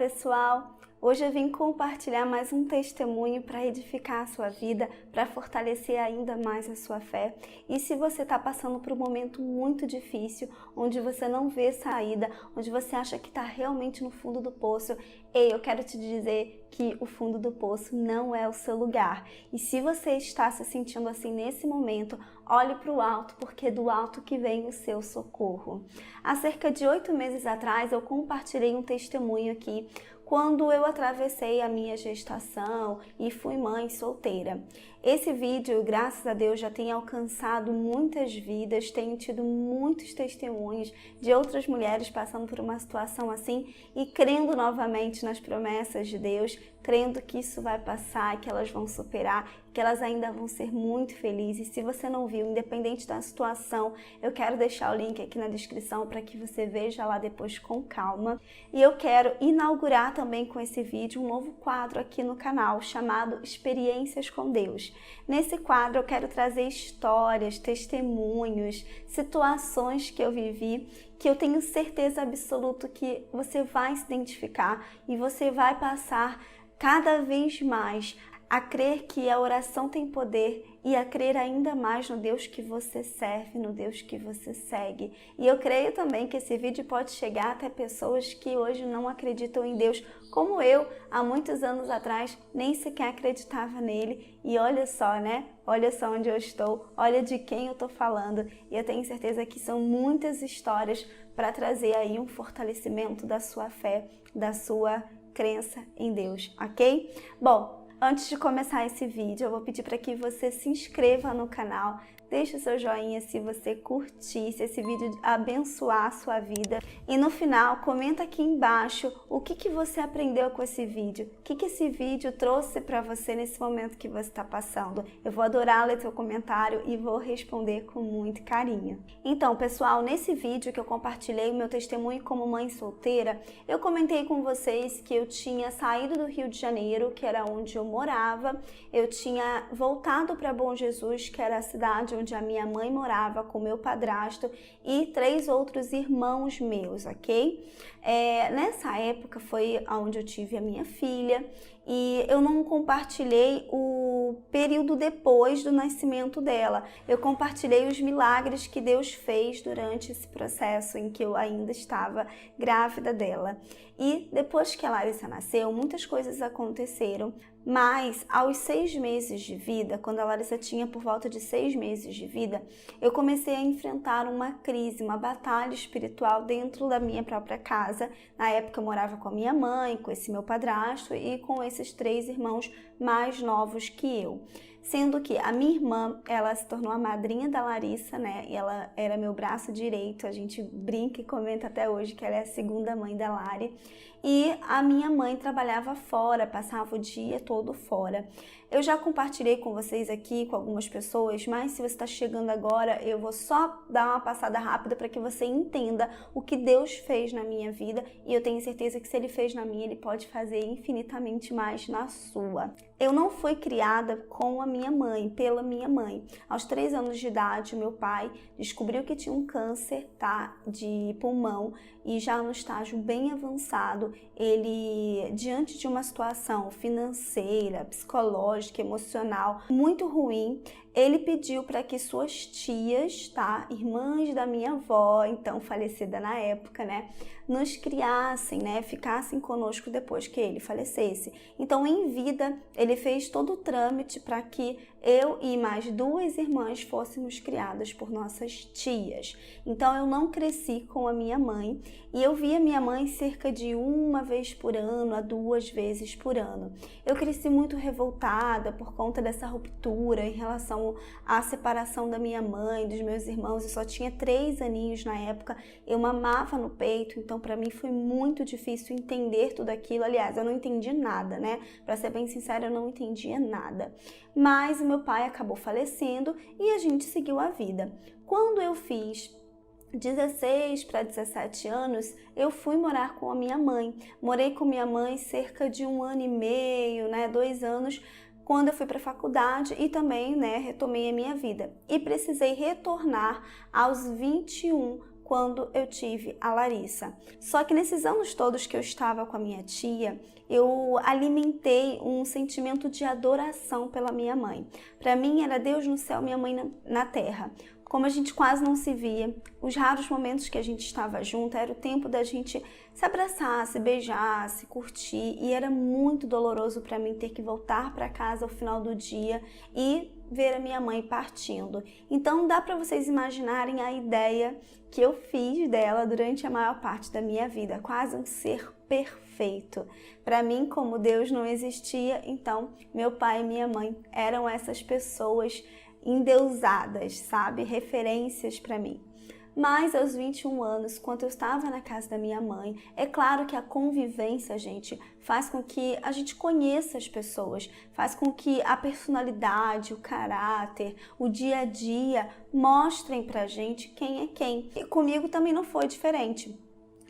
pessoal! Hoje eu vim compartilhar mais um testemunho para edificar a sua vida, para fortalecer ainda mais a sua fé. E se você está passando por um momento muito difícil, onde você não vê saída, onde você acha que está realmente no fundo do poço, eu quero te dizer que o fundo do poço não é o seu lugar. E se você está se sentindo assim nesse momento, olhe para o alto, porque é do alto que vem o seu socorro. Há cerca de 8 meses atrás, eu compartilhei um testemunho aqui, quando eu atravessei a minha gestação e fui mãe solteira. Esse vídeo, graças a Deus, já tem alcançado muitas vidas, tenho tido muitos testemunhos de outras mulheres passando por uma situação assim e crendo novamente nas promessas de Deus, crendo que isso vai passar, que elas vão superar, que elas ainda vão ser muito felizes. Se você não viu, independente da situação, eu quero deixar o link aqui na descrição para que você veja lá depois com calma. E eu quero inaugurar também com esse vídeo um novo quadro aqui no canal chamado Experiências com Deus. Nesse quadro eu quero trazer histórias, testemunhos, situações que eu vivi, que eu tenho certeza absoluta que você vai se identificar e você vai passar cada vez mais a crer que a oração tem poder e a crer ainda mais no Deus que você serve, no Deus que você segue. E eu creio também que esse vídeo pode chegar até pessoas que hoje não acreditam em Deus, como eu, há muitos anos atrás, nem sequer acreditava nele. E olha só, né? Olha só onde eu estou, olha de quem eu estou falando. E eu tenho certeza que são muitas histórias para trazer aí um fortalecimento da sua fé, da sua crença em Deus, ok? Bom, antes de começar esse vídeo, eu vou pedir para que você se inscreva no canal, deixe o seu joinha se você curtir, se esse vídeo abençoar a sua vida. E no final, comenta aqui embaixo o que você aprendeu com esse vídeo, o que esse vídeo trouxe para você nesse momento que você está passando. Eu vou adorar ler seu comentário e vou responder com muito carinho. Então, pessoal, nesse vídeo que eu compartilhei o meu testemunho como mãe solteira, eu comentei com vocês que eu tinha saído do Rio de Janeiro, que era onde eu morava, eu tinha voltado para Bom Jesus, que era a cidade onde a minha mãe morava, com meu padrasto e 3 outros irmãos meus, ok? Nessa época foi onde eu tive a minha filha e eu não compartilhei o período depois do nascimento dela. Eu compartilhei os milagres que Deus fez durante esse processo em que eu ainda estava grávida dela. E depois que a Larissa nasceu, muitas coisas aconteceram, mas aos 6 meses de vida, quando a Larissa tinha por volta de 6 meses de vida, eu comecei a enfrentar uma crise, uma batalha espiritual dentro da minha própria casa. Na época eu morava com a minha mãe, com esse meu padrasto e com esses 3 irmãos mais novos que eu. Sendo que a minha irmã, ela se tornou a madrinha da Larissa, né? E ela era meu braço direito, a gente brinca e comenta até hoje que ela é a segunda mãe da Lari. E a minha mãe trabalhava fora, passava o dia todo fora. Eu já compartilhei com vocês aqui, com algumas pessoas, mas se você está chegando agora, eu vou só dar uma passada rápida para que você entenda o que Deus fez na minha vida e eu tenho certeza que se Ele fez na minha, Ele pode fazer infinitamente mais na sua. Eu não fui criada com a minha mãe, pela minha mãe. Aos 3 anos de idade, meu pai descobriu que tinha um câncer, tá, de pulmão e já no estágio bem avançado, ele, diante de uma situação financeira, psicológica, emocional muito ruim, ele pediu para que suas tias, tá, irmãs da minha avó, então falecida na época, né, nos criassem, né, ficassem conosco depois que ele falecesse. Então, em vida, ele fez todo o trâmite para que eu e mais 2 irmãs fôssemos criadas por nossas tias. Então, eu não cresci com a minha mãe e eu via minha mãe cerca de 1 vez por ano a 2 vezes por ano. Eu cresci muito revoltada por conta dessa ruptura em relação à separação da minha mãe, dos meus irmãos. Eu só tinha 3 aninhos na época, eu mamava no peito, então para mim foi muito difícil entender tudo aquilo. Aliás, eu não entendi nada, né? Para ser bem sincera, eu não entendia nada. Mas o meu pai acabou falecendo e a gente seguiu a vida. Quando eu fiz 16 para 17 anos, eu fui morar com a minha mãe. Morei com minha mãe cerca de 1 ano e meio, né, 2 anos, quando eu fui para a faculdade e também, né, retomei a minha vida. E precisei retornar aos 21 quando eu tive a Larissa. Só que nesses anos todos que eu estava com a minha tia, eu alimentei um sentimento de adoração pela minha mãe. Para mim era Deus no céu, minha mãe na terra. Como a gente quase não se via, os raros momentos que a gente estava junto, era o tempo da gente se abraçar, se beijar, se curtir, e era muito doloroso para mim ter que voltar para casa ao final do dia e ver a minha mãe partindo. Então dá para vocês imaginarem a ideia que eu fiz dela durante a maior parte da minha vida, quase um ser perfeito. Para mim, como Deus não existia, então meu pai e minha mãe eram essas pessoas endeusadas, sabe? Referências para mim. Mas aos 21 anos, quando eu estava na casa da minha mãe, é claro que a convivência, gente, faz com que a gente conheça as pessoas, faz com que a personalidade, o caráter, o dia a dia mostrem pra gente quem é quem. E comigo também não foi diferente.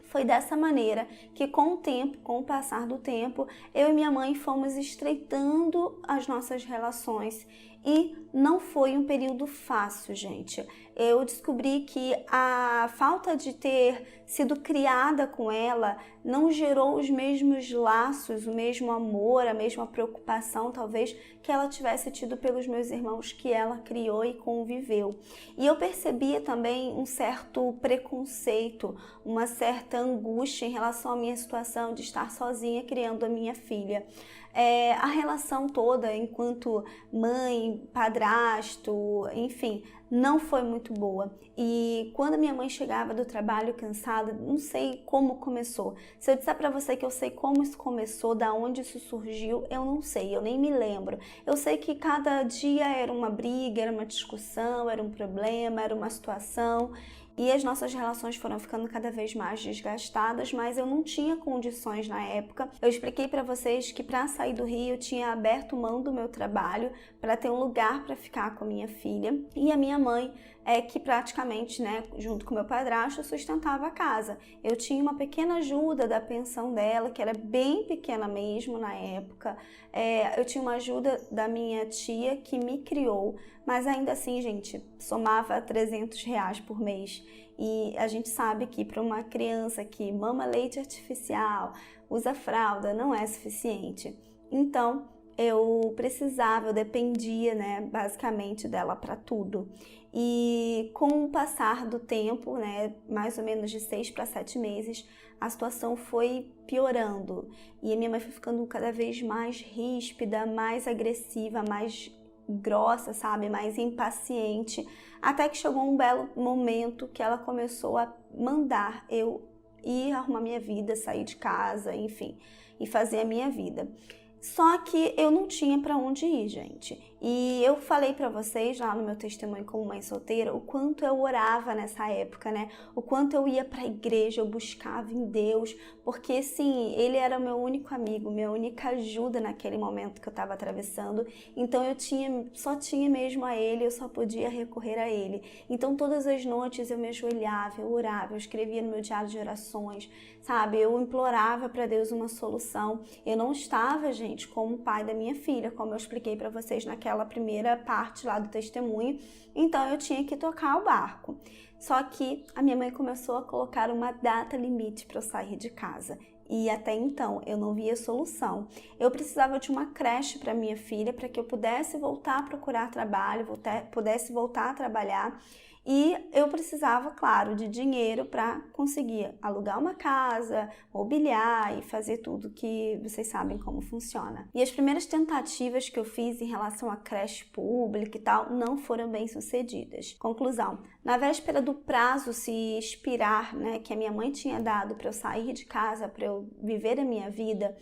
Foi dessa maneira que com o tempo, com o passar do tempo, eu e minha mãe fomos estreitando as nossas relações e não foi um período fácil, gente. Eu descobri que a falta de ter sido criada com ela não gerou os mesmos laços, o mesmo amor, a mesma preocupação, talvez, que ela tivesse tido pelos meus irmãos que ela criou e conviveu. E eu percebia também um certo preconceito, uma certa angústia em relação à minha situação de estar sozinha criando a minha filha. A relação toda enquanto mãe, padrasto, enfim, não foi muito boa. E quando minha mãe chegava do trabalho cansada, não sei como começou. Se eu disser para você que eu sei como isso começou, da onde isso surgiu, eu não sei, eu nem me lembro. Eu sei que cada dia era uma briga, era uma discussão, era um problema, era uma situação. E as nossas relações foram ficando cada vez mais desgastadas, mas eu não tinha condições na época. Eu expliquei para vocês que para sair do Rio eu tinha aberto mão do meu trabalho para ter um lugar para ficar com a minha filha. E a minha mãe que praticamente, junto com meu padrasto, sustentava a casa. Eu tinha uma pequena ajuda da pensão dela, que era bem pequena mesmo na época. Eu tinha uma ajuda da minha tia que me criou, mas ainda assim, gente, somava R$300 por mês. E a gente sabe que para uma criança que mama leite artificial, usa fralda, não é suficiente. Então, eu dependia, basicamente dela para tudo. E com o passar do tempo, mais ou menos de 6 para 7 meses, a situação foi piorando. E a minha mãe foi ficando cada vez mais ríspida, mais agressiva, mais grossa, sabe? Mais impaciente. Até que chegou um belo momento que ela começou a mandar eu ir arrumar minha vida, sair de casa, enfim, e fazer a minha vida. Só que eu não tinha para onde ir, gente. E eu falei para vocês lá no meu testemunho como mãe solteira o quanto eu orava nessa época, O quanto eu ia para a igreja, eu buscava em Deus, porque sim, Ele era o meu único amigo, minha única ajuda naquele momento que eu estava atravessando. Então eu só tinha mesmo a Ele, eu só podia recorrer a Ele. Então todas as noites eu me ajoelhava, eu orava, eu escrevia no meu diário de orações, sabe? Eu implorava para Deus uma solução. Eu não estava, gente, como pai da minha filha, como eu expliquei para vocês naquela primeira parte lá do testemunho, então eu tinha que tocar o barco. Só que a minha mãe começou a colocar uma data limite para eu sair de casa. E até então eu não via solução. Eu precisava de uma creche para minha filha para que eu pudesse voltar a procurar trabalho, pudesse voltar a trabalhar. E eu precisava, claro, de dinheiro para conseguir alugar uma casa, mobiliar e fazer tudo que vocês sabem como funciona. E as primeiras tentativas que eu fiz em relação à creche pública e tal não foram bem sucedidas. Conclusão: na véspera do prazo se expirar, que a minha mãe tinha dado para eu sair de casa, para eu viver a minha vida,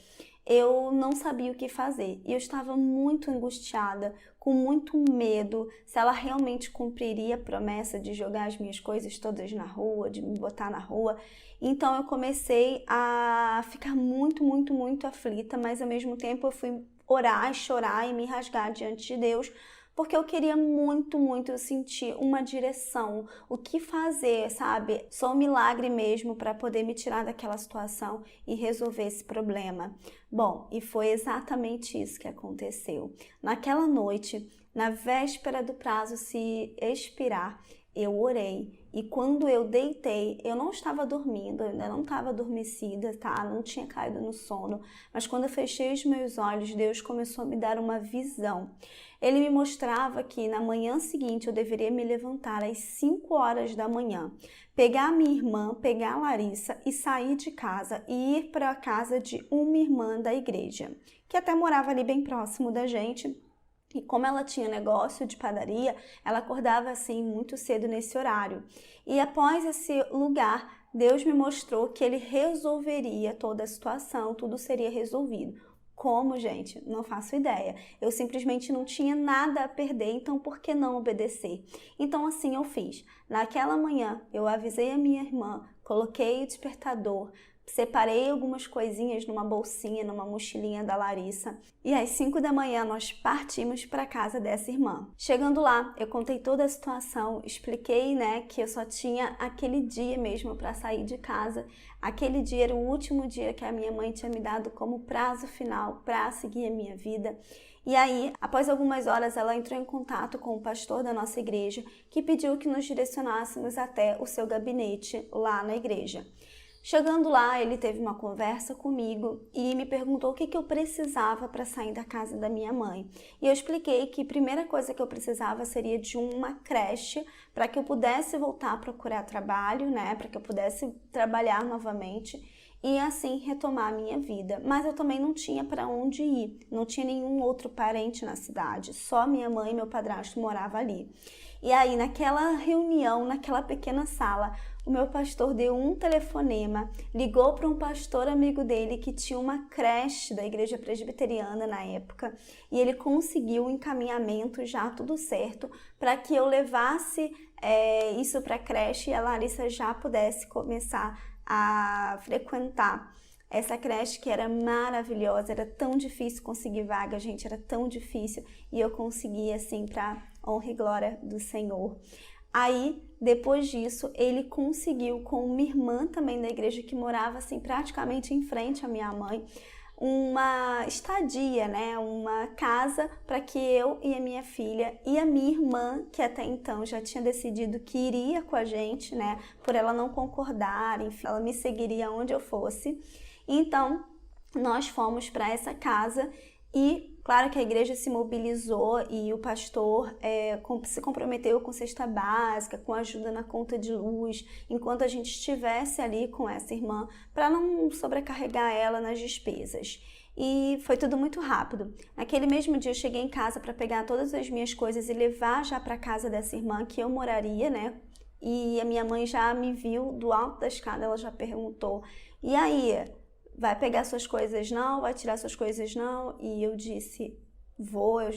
eu não sabia o que fazer e eu estava muito angustiada, com muito medo se ela realmente cumpriria a promessa de jogar as minhas coisas todas na rua, de me botar na rua. Então eu comecei a ficar muito, muito, muito aflita, mas ao mesmo tempo eu fui orar, chorar e me rasgar diante de Deus, porque eu queria muito, muito sentir uma direção, o que fazer, sabe? Só um milagre mesmo para poder me tirar daquela situação e resolver esse problema. Bom, e foi exatamente isso que aconteceu. Naquela noite, na véspera do prazo se expirar, eu orei e quando eu deitei, eu não estava dormindo, eu ainda não estava adormecida, tá? Não tinha caído no sono, mas quando eu fechei os meus olhos, Deus começou a me dar uma visão. Ele me mostrava que na manhã seguinte eu deveria me levantar às 5 horas da manhã, pegar a minha irmã, pegar a Larissa e sair de casa e ir para a casa de uma irmã da igreja, que até morava ali bem próximo da gente. E como ela tinha negócio de padaria, ela acordava assim muito cedo nesse horário. E após esse lugar, Deus me mostrou que ele resolveria toda a situação, tudo seria resolvido. Como, gente? Não faço ideia. Eu simplesmente não tinha nada a perder, então por que não obedecer? Então assim eu fiz. Naquela manhã, eu avisei a minha irmã, coloquei o despertador, separei algumas coisinhas numa bolsinha, numa mochilinha da Larissa e às 5 da manhã nós partimos para a casa dessa irmã. Chegando lá, eu contei toda a situação, expliquei, que eu só tinha aquele dia mesmo para sair de casa. Aquele dia era o último dia que a minha mãe tinha me dado como prazo final para seguir a minha vida. E aí, após algumas horas, ela entrou em contato com o pastor da nossa igreja, que pediu que nos direcionássemos até o seu gabinete lá na igreja. Chegando lá, ele teve uma conversa comigo e me perguntou o que eu precisava para sair da casa da minha mãe. E eu expliquei que a primeira coisa que eu precisava seria de uma creche para que eu pudesse voltar a procurar trabalho, para que eu pudesse trabalhar novamente e assim retomar a minha vida. Mas eu também não tinha para onde ir, não tinha nenhum outro parente na cidade, só minha mãe e meu padrasto moravam ali. E aí, naquela reunião, naquela pequena sala, o meu pastor deu um telefonema, ligou para um pastor amigo dele que tinha uma creche da igreja presbiteriana na época e ele conseguiu o encaminhamento já tudo certo para que eu levasse isso para a creche e a Larissa já pudesse começar a frequentar essa creche que era maravilhosa. Era tão difícil conseguir vaga, gente, era tão difícil e eu consegui assim para honra e glória do Senhor. Aí, depois disso, ele conseguiu com uma irmã também da igreja que morava assim praticamente em frente à minha mãe, uma estadia, uma casa para que eu e a minha filha e a minha irmã, que até então já tinha decidido que iria com a gente, por ela não concordar, enfim, ela me seguiria onde eu fosse. Então, nós fomos para essa casa e claro que a igreja se mobilizou e o pastor se comprometeu com cesta básica, com ajuda na conta de luz, enquanto a gente estivesse ali com essa irmã, para não sobrecarregar ela nas despesas. E foi tudo muito rápido. Naquele mesmo dia eu cheguei em casa para pegar todas as minhas coisas e levar já para casa dessa irmã que eu moraria, E a minha mãe já me viu do alto da escada, ela já perguntou: "E aí? Vai pegar suas coisas não? Vai tirar suas coisas não?" E eu disse: "Vou, eu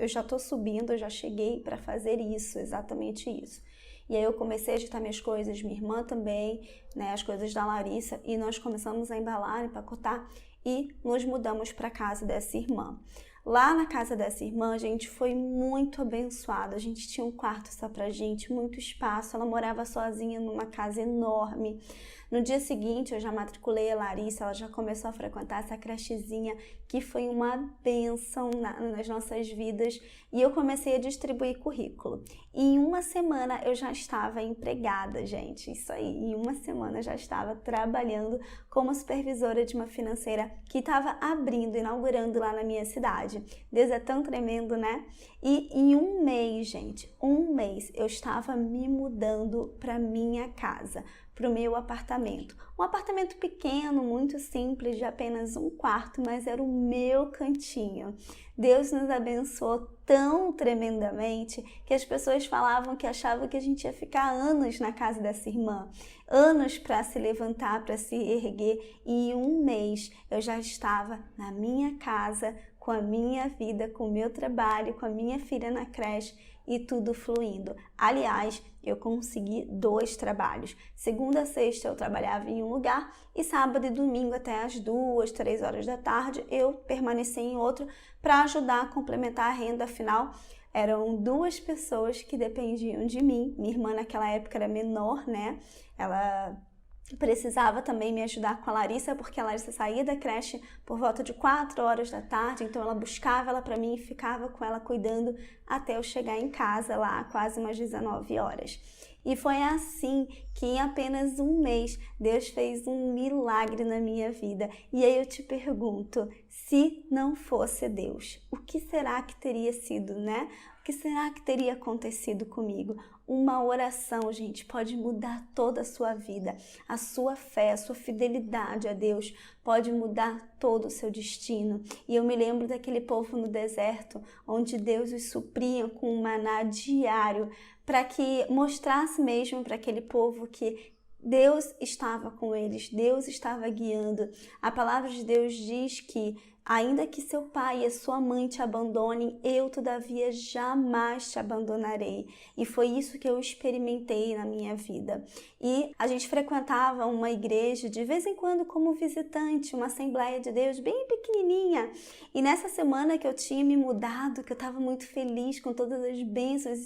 já tô subindo, eu já cheguei para fazer isso, exatamente isso." E aí eu comecei a agitar minhas coisas, minha irmã também, as coisas da Larissa, e nós começamos a embalar, empacotar e nos mudamos para casa dessa irmã. Lá na casa dessa irmã, a gente foi muito abençoada. A gente tinha um quarto só pra gente, muito espaço. Ela morava sozinha numa casa enorme. No dia seguinte, eu já matriculei a Larissa, ela já começou a frequentar essa crechezinha, que foi uma bênção nas nossas vidas. E eu comecei a distribuir currículo. E em uma semana eu já estava empregada, gente. Isso aí, em uma semana eu já estava trabalhando como supervisora de uma financeira que estava abrindo, inaugurando lá na minha cidade. Deus é tão tremendo, E em um mês, gente, eu estava me mudando para minha casa, para o meu apartamento. Um apartamento pequeno, muito simples, de apenas um quarto, mas era o meu cantinho. Deus nos abençoou tão tremendamente que as pessoas falavam que achavam que a gente ia ficar anos na casa dessa irmã, anos para se levantar, para se erguer, e em um mês eu já estava na minha casa, com a minha vida, com o meu trabalho, com a minha filha na creche e tudo fluindo. Aliás, eu consegui 2 trabalhos. Segunda a sexta eu trabalhava em um lugar e sábado e domingo até as 2, 3 horas da tarde eu permaneci em outro para ajudar a complementar a renda. Afinal, eram 2 pessoas que dependiam de mim. Minha irmã naquela época era menor, Ela precisava também me ajudar com a Larissa, porque a Larissa saía da creche por volta de 4 horas da tarde, então ela buscava ela para mim e ficava com ela cuidando até eu chegar em casa lá, quase umas 19 horas. E foi assim que em apenas um mês Deus fez um milagre na minha vida. E aí eu te pergunto, se não fosse Deus, o que será que teria sido, né? O que será que teria acontecido comigo? Uma oração, gente, pode mudar toda a sua vida. A sua fé, a sua fidelidade a Deus pode mudar todo o seu destino. E eu me lembro daquele povo no deserto, onde Deus os supria com um maná diário, para que mostrasse mesmo para aquele povo que Deus estava com eles, Deus estava guiando. A palavra de Deus diz que ainda que seu pai e a sua mãe te abandonem, eu, todavia, jamais te abandonarei. E foi isso que eu experimentei na minha vida. E a gente frequentava uma igreja, de vez em quando, como visitante, uma Assembleia de Deus bem pequenininha. E nessa semana que eu tinha me mudado, que eu estava muito feliz com todas as bênçãos,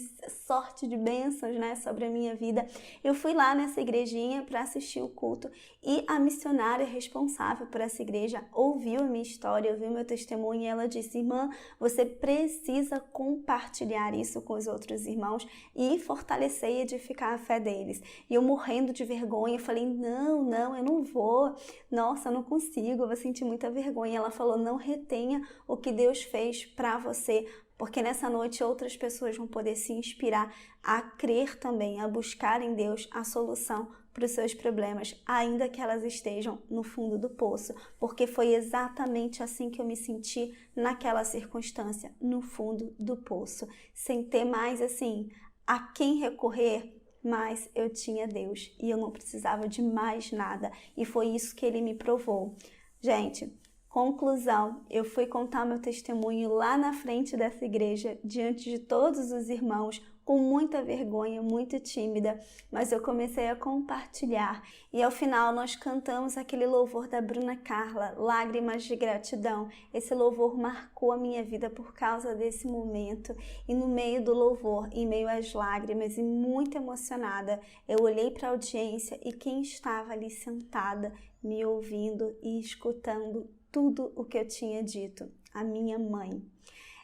sorte de bênçãos, né, sobre a minha vida, eu fui lá nessa igrejinha para assistir o culto e a missionária responsável por essa igreja ouviu a minha história, ouviu meu testemunho e ela disse: irmã, você precisa compartilhar isso com os outros irmãos e fortalecer e edificar a fé deles. E eu morrendo de vergonha, falei: não, eu não vou, nossa, eu não consigo, eu vou sentir muita vergonha. Ela falou: não retenha o que Deus fez para você, porque nessa noite outras pessoas vão poder se inspirar a crer também, a buscar em Deus a solução para os seus problemas, ainda que elas estejam no fundo do poço, porque foi exatamente assim que eu me senti naquela circunstância, no fundo do poço, sem ter mais assim a quem recorrer, mas eu tinha Deus e eu não precisava de mais nada, e foi isso que Ele me provou. Gente, conclusão, eu fui contar meu testemunho lá na frente dessa igreja, diante de todos os irmãos, com muita vergonha, muito tímida, mas eu comecei a compartilhar e ao final nós cantamos aquele louvor da Bruna Carla, Lágrimas de Gratidão. Esse louvor marcou a minha vida por causa desse momento e no meio do louvor, em meio às lágrimas e muito emocionada, eu olhei para a audiência e quem estava ali sentada, me ouvindo e escutando tudo o que eu tinha dito, a minha mãe.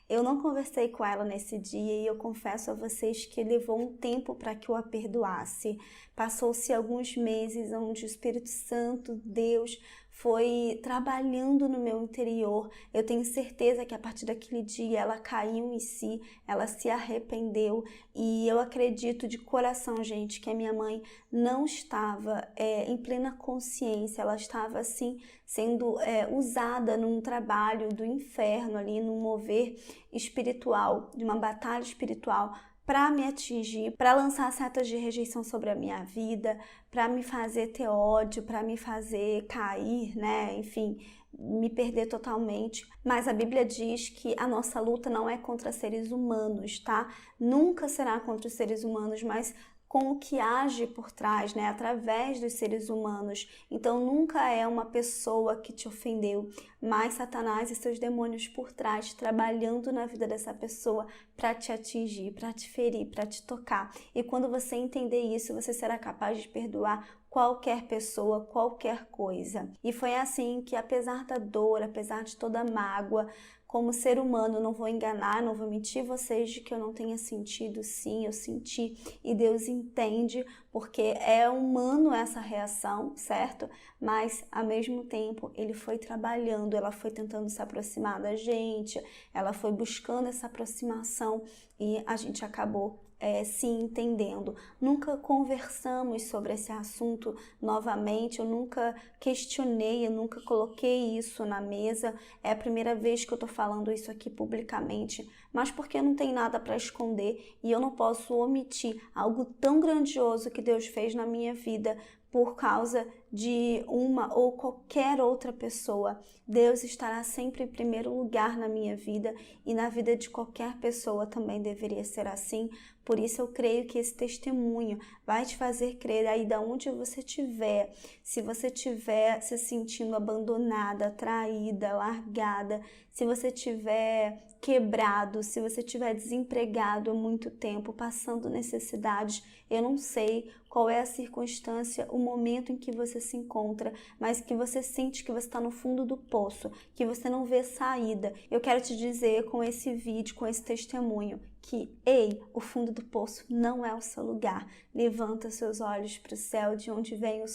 Eu não conversei com ela nesse dia e eu confesso a vocês que levou um tempo para que eu a perdoasse. Passou-se alguns meses onde o Espírito Santo, Deus, foi trabalhando no meu interior. Eu tenho certeza que a partir daquele dia ela caiu em si, ela se arrependeu e eu acredito de coração, gente, que a minha mãe não estava em plena consciência, ela estava assim sendo usada num trabalho do inferno ali, num mover espiritual, de uma batalha espiritual, para me atingir, para lançar setas de rejeição sobre a minha vida, para me fazer ter ódio, para me fazer cair, né? Enfim, me perder totalmente. Mas a Bíblia diz que a nossa luta não é contra seres humanos, tá? Nunca será contra os seres humanos, mas com o que age por trás, né? Através dos seres humanos. Então nunca é uma pessoa que te ofendeu, mas Satanás e seus demônios por trás, trabalhando na vida dessa pessoa para te atingir, para te ferir, para te tocar. E quando você entender isso, você será capaz de perdoar qualquer pessoa, qualquer coisa. E foi assim que, apesar da dor, apesar de toda a mágoa, como ser humano, não vou enganar, não vou mentir vocês de que eu não tenha sentido. Sim, eu senti e Deus entende, porque é humano essa reação, certo? Mas, ao mesmo tempo, Ele foi trabalhando, ela foi tentando se aproximar da gente, ela foi buscando essa aproximação e a gente acabou se entendendo. Nunca conversamos sobre esse assunto novamente, eu nunca questionei, eu nunca coloquei isso na mesa. É a primeira vez que eu tô falando isso aqui publicamente, mas porque eu não tenho nada para esconder e eu não posso omitir algo tão grandioso que Deus fez na minha vida por causa de uma ou qualquer outra pessoa, Deus estará sempre em primeiro lugar na minha vida e na vida de qualquer pessoa também deveria ser assim. Por isso eu creio que esse testemunho vai te fazer crer aí da onde você estiver. Se você estiver se sentindo abandonada, traída, largada, se você estiver quebrado, se você estiver desempregado há muito tempo, passando necessidades, eu não sei qual é a circunstância, o momento em que você se encontra, mas que você sente que você está no fundo do poço, que você não vê saída. Eu quero te dizer com esse vídeo, com esse testemunho, que, ei, o fundo do poço não é o seu lugar. Levanta seus olhos para o céu, de onde vem o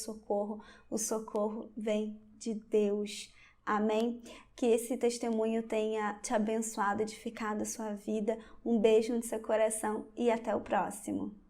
socorro vem de Deus. Amém? Que esse testemunho tenha te abençoado, edificado a sua vida. Um beijo no seu coração e até o próximo.